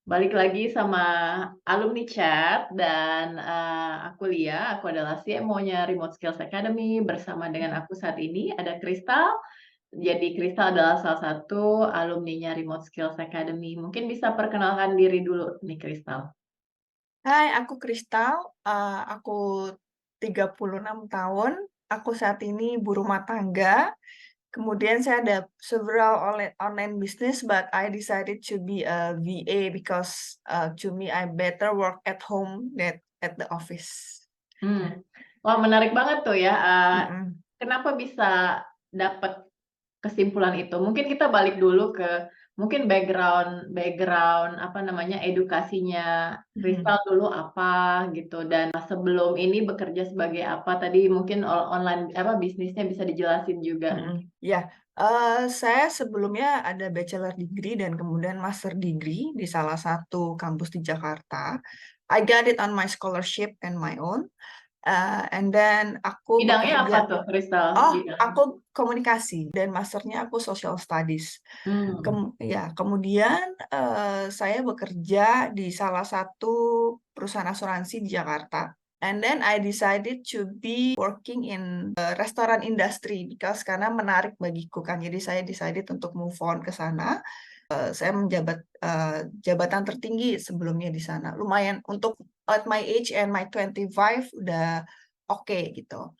Balik lagi sama alumni chat dan, aku Lia, aku adalah CMO-nya Remote Skills Academy bersama dengan aku saat ini ada Kristal. Jadi Kristal adalah salah satu alumninya Remote Skills Academy. Mungkin bisa perkenalkan diri dulu nih Kristal. Hai, aku Kristal, aku 36 tahun, aku saat ini ibu rumah tangga, kemudian saya ada several online business, but I decided to be a VA because, to me I better work at home than at the office. Hmm. Wah menarik banget tuh ya, Mhm, kenapa bisa dapat kesimpulan itu? Mungkin kita balik dulu ke mungkin background background apa namanya, edukasinya mhm, Kristal dulu apa gitu, dan sebelum ini bekerja sebagai apa tadi mungkin online apa, bisnisnya bisa dijelasin juga mhm. mungkin? Ya, saya sebelumnya ada bachelor degree dan kemudian master degree di salah satu kampus di Jakarta. I got it on my scholarship and my own. And then aku Bidangnya apa bekerja. tuh Kristal? Oh, Bidang aku komunikasi dan masternya aku social studies. mmm, Ya, kemudian, saya bekerja di salah satu perusahaan asuransi di Jakarta. And then I decided to be working in, restaurant industry because karena menarik bagiku kan. Jadi saya decided untuk move on ke sana. Saya menjabat, jabatan tertinggi sebelumnya di sana. Lumayan untuk at my age and my 25 udah oke gitu.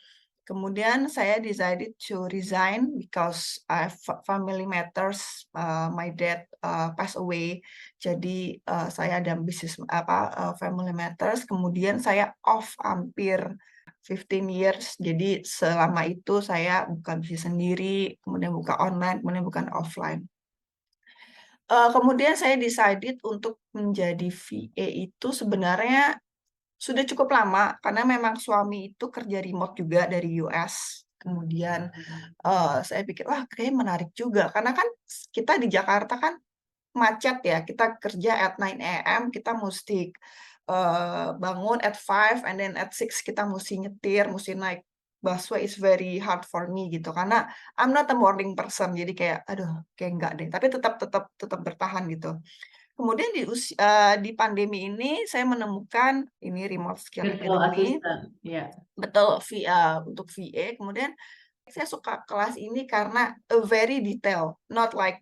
Kemudian saya decided to resign because family matters, my dad, passed away. Jadi, saya ada bisnis family matters, kemudian saya off hampir 15 years. Jadi selama itu saya buka bisnis sendiri, kemudian buka online, kemudian bukan offline. Kemudian saya decided untuk menjadi VA itu sebenarnya sudah cukup lama, karena memang suami itu kerja remote juga dari US. Kemudian, saya pikir, "Wah, kayaknya menarik juga." Karena kan kita di Jakarta kan macet ya, kita kerja at 9 AM, kita musti, bangun at 5 and then at 6 kita musti nyetir, musti naik busway is very hard for me gitu, karena I'm not a morning person, jadi kayak, "Aduh, kayak enggak deh." Tapi tetap tetap tetap bertahan gitu. Kemudian di pandemi ini saya menemukan ini Remote Skill virtual Academy, assistant, iya. betul untuk VA, kemudian saya suka kelas ini karena very detail, not like,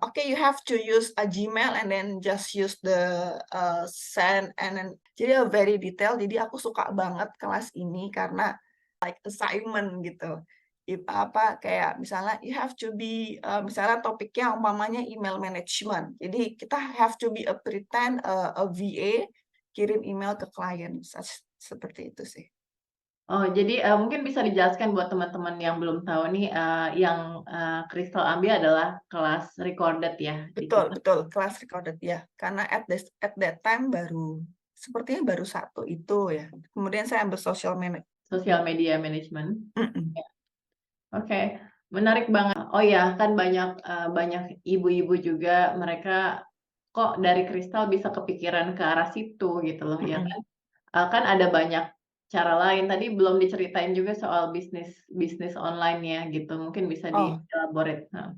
okay, you have to use a Gmail and then just use the, send and then jadi very detail, jadi aku suka banget kelas ini karena like assignment gitu. Kayak misalnya you have to be, misalnya topiknya umpamanya email management. Jadi kita have to be a pretend, a VA, kirim email ke klien, seperti itu sih. Oh jadi, mungkin bisa dijelaskan buat teman-teman yang belum tahu nih, yang, Kristal ambil adalah kelas recorded ya di Betul situ? betul, kelas recorded, ya. Karena at that time sepertinya baru satu itu ya. Kemudian saya ambil Sosial media management? mhm. Ya, oke, menarik banget. Oh ya, kan banyak ibu-ibu juga mereka, kok dari Kristal bisa kepikiran ke arah situ gitu loh, ya kan? Mhm. Kan ada banyak cara lain, tadi belum diceritain juga soal bisnis bisnis online-nya gitu, mungkin bisa Oh, di-elaborate? Heeh.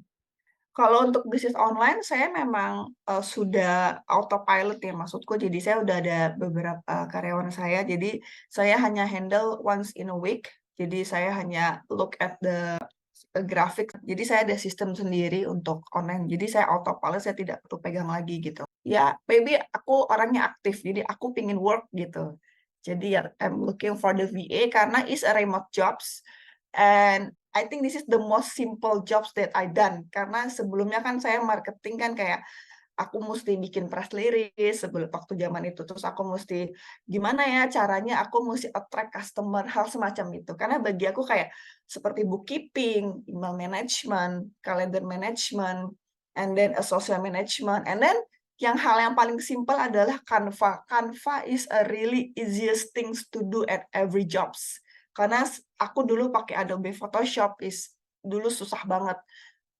kalau untuk bisnis online saya memang, sudah autopilot ya maksudku, jadi saya udah ada beberapa karyawan saya, jadi saya hanya handle once in a week. Jadi saya hanya look at the grafik, jadi saya ada sistem sendiri untuk online, jadi saya autopilot, saya tidak perlu pegang lagi gitu. Ya, maybe aku orangnya aktif, jadi aku pengen work gitu. Jadi ya I'm looking for the VA karena it's a remote jobs, and I think this is the most simple jobs that I done. Karena sebelumnya kan saya marketing kan kayak aku musti bikin press release waktu zaman itu, terus aku musti gimana ya caranya aku musti attract customer, hal semacam itu. Karena bagi aku kayak seperti bookkeeping, email management, calendar management, and then a social management, and then hal yang paling simpel adalah Canva. Canva is a really easiest things to do at every jobs. Karena aku dulu pakai Adobe Photoshop dulu susah banget.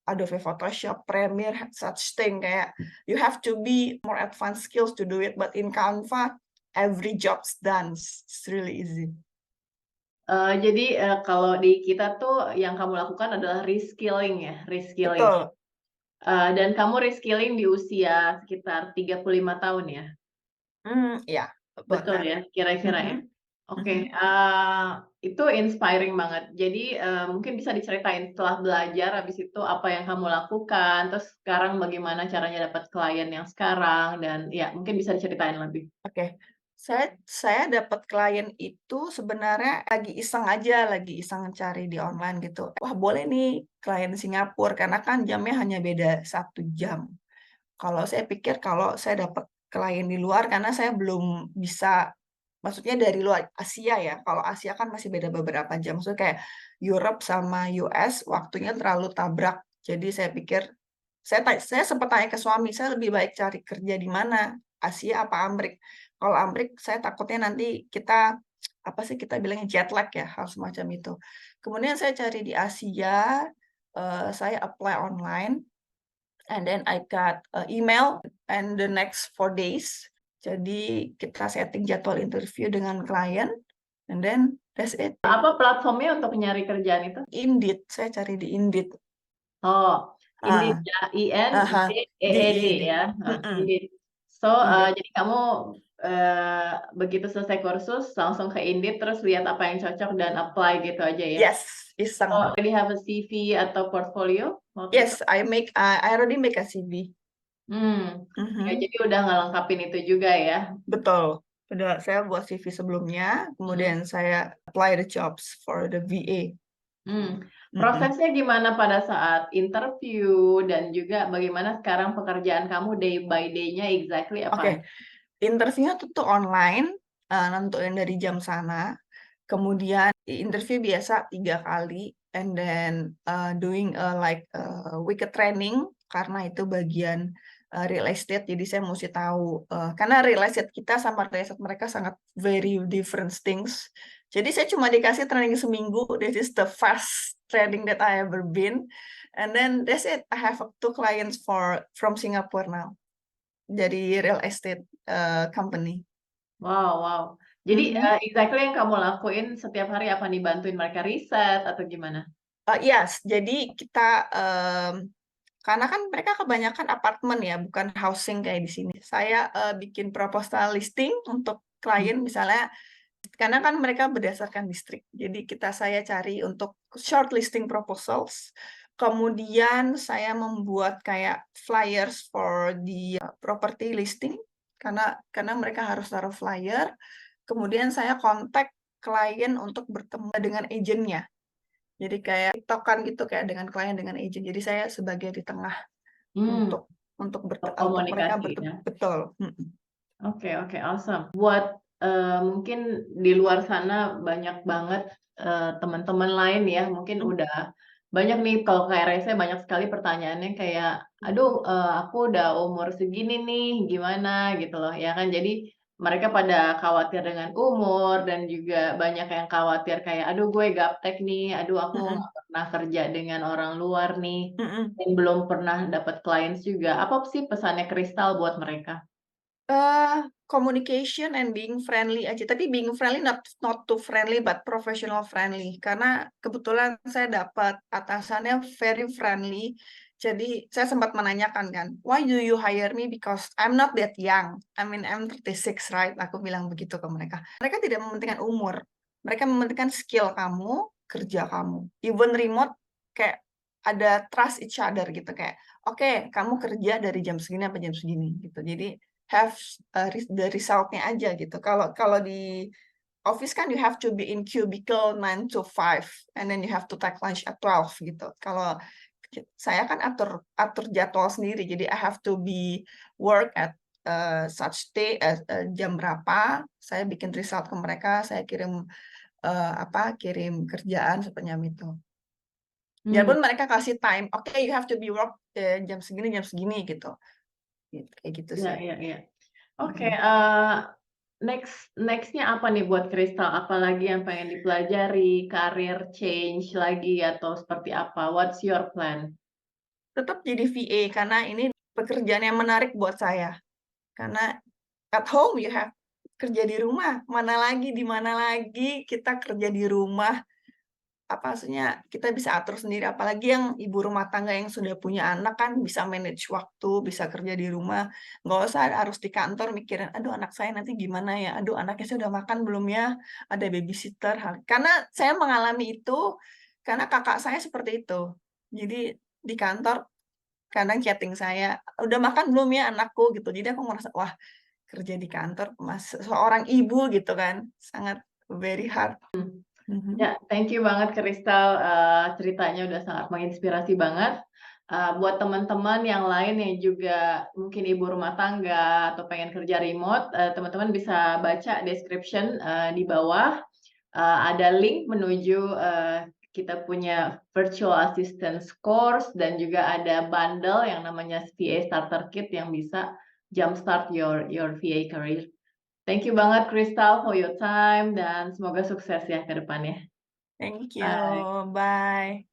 Adobe Photoshop, Premiere, such thing kayak you have to be more advanced skills to do it, but in Canva, every job's done. It's really easy. Jadi, kalau di kita tuh yang kamu lakukan adalah reskilling ya? Reskilling. Betul, Dan kamu reskilling di usia sekitar 35 tahun ya? Iya, about Betul that. ya, kira-kira ya? Mhm, Oke, mhm. itu inspiring banget. Jadi, mungkin bisa diceritain setelah belajar habis itu apa yang kamu lakukan, terus sekarang bagaimana caranya dapat klien yang sekarang dan ya mungkin bisa diceritain lebih. Oke. Saya dapat klien itu sebenarnya lagi iseng cari di online gitu. Wah, boleh nih klien Singapura karena kan jamnya hanya beda 1 jam. Kalau saya pikir kalau saya dapat klien di luar karena saya belum bisa maksudnya dari luar Asia ya, kalau Asia kan masih beda beberapa jam, maksudnya kayak Europe sama US waktunya terlalu tabrak. Jadi saya pikir saya sempat tanya ke suami, "Saya lebih baik cari kerja di mana? Asia apa Amrik?" Kalau Amrik saya takutnya nanti kita, apa sih kita bilangnya jet lag ya, hal semacam itu. Kemudian saya cari di Asia, saya apply online. And then I got email and the next 4 days. Jadi kita setting jadwal interview dengan klien, and then that's it. Apa platformnya untuk nyari kerjaan itu? Indeed, saya cari di Indeed. Oh, Indeed Ah, ya, aha, di INDEED Indeed. ya? Heeh, Mhm, Indeed. So, Indeed. jadi kamu, begitu selesai kursus langsung ke Indeed terus lihat apa yang cocok dan apply gitu aja ya? Yes, Oh, iseng. already have a CV atau portfolio waktu itu? Yes, I already make a CV. Ya Mhm, jadi udah ngelengkapin itu juga ya? betul. Udah saya buat CV sebelumnya, Mhm. kemudian saya apply the jobs for the VA. Mmm, Mhm. prosesnya gimana pada saat interview dan juga bagaimana sekarang pekerjaan kamu day by day-nya exactly apa aja? Oke. Interviewnya tuh online, nentuin dari jam sana, kemudian interview biasa 3 kali, and then, doing, weekend training karena itu bagian, real estate, jadi saya musti tahu, karena real estate kita sama real estate mereka sangat very different things. Jadi saya cuma dikasih training seminggu, this is the fast training that I ever been, and then that's it, I have 2 clients from Singapore now, dari real estate, company. Wow wow. Jadi, Mhm. exactly yang kamu lakuin setiap hari apa nih, bantuin mereka riset atau gimana? Yes, jadi kita, karena kan mereka kebanyakan apartemen ya, bukan housing kayak di sini. Saya, bikin proposal listing untuk Mmm, klien misalnya karena kan mereka berdasarkan distrik. Jadi saya cari untuk shortlisting proposals, kemudian saya membuat kayak flyers for the property listing, karena mereka harus taruh flyer, kemudian saya kontak klien untuk bertemu dengan agennya. Jadi kayak tiktokan gitu, kayak dengan klien, dengan agent. Jadi saya sebagai di tengah mmm, untuk mereka berkomunikasi bertemu ya? betul, mhm, Oke oke, awesome. Buat, mungkin di luar sana banyak banget, teman-teman lain ya, mungkin mhm, udah banyak nih kalau kayak Rese banyak sekali pertanyaannya kayak, "Aduh, aku udah umur segini nih, gimana?" Gitu loh, ya kan. Jadi mereka pada khawatir dengan umur dan juga banyak yang khawatir kayak, "Aduh gue gaptek nih, aduh aku mhm, nggak pernah kerja dengan orang luar nih, mhm. dan belum pernah dapat clients juga." Apa sih pesannya Kristal buat mereka? Communication and being friendly aja, tapi being friendly not too friendly but professional friendly. Karena kebetulan saya dapat atasannya very friendly, jadi saya sempat menanyakan kan, "Why do you hire me? Because I'm not that young. I mean, I'm 36, right?" Aku bilang begitu ke mereka. Mereka tidak mementingkan umur, mereka mementingkan skill kamu, kerja kamu. Even remote kayak ada trust each other gitu, kayak, "Oke, kamu kerja dari jam segini sampai jam segini," gitu. Jadi have, the result-nya aja gitu. Kalau kalau di office kan you have to be in cubicle 9 to 5 and then you have to take lunch at 12 gitu. Kalau saya kan atur atur jadwal sendiri, jadi I have to be work at, such day, jam berapa, saya bikin result ke mereka, saya kirim, kirim kerjaan seperti itu. Mmm, Biarpun mereka kasih time, "Oke, you have to be work, jam segini," gitu. Kayak gitu iya sih. iya iya. Oke, Mhm. next-nya apa nih buat Kristal? Apalagi yang pengen dipelajari, career change lagi atau seperti apa? What's your plan? Tetap jadi VA karena ini pekerjaan yang menarik buat saya. Karena at home you have kerja di rumah, di mana lagi kita kerja di rumah, apa maksudnya, kita bisa atur sendiri, apalagi yang ibu rumah tangga yang sudah punya anak kan bisa manage waktu, bisa kerja di rumah, nggak usah harus di kantor mikirin, "Aduh anak saya nanti gimana ya? Aduh anaknya saya udah makan belum ya? Ada babysitter." Karena saya mengalami itu, karena kakak saya seperti itu. Jadi di kantor kadang chatting saya, "Udah makan belum ya anakku?" Gitu. Jadi aku merasa, wah kerja di kantor seorang ibu gitu kan, sangat very hard. Mhm. Ya, thank you banget Kristal, ceritanya udah sangat menginspirasi banget. Buat teman-teman yang lain yang juga mungkin ibu rumah tangga atau pengen kerja remote, teman-teman bisa baca description, di bawah, ada link menuju, kita punya virtual assistance course dan juga ada bundle yang namanya VA Starter Kit yang bisa jumpstart your VA career. Thank you banget Kristal for your time dan semoga sukses ya ke depannya. Thank you, Bye. bye.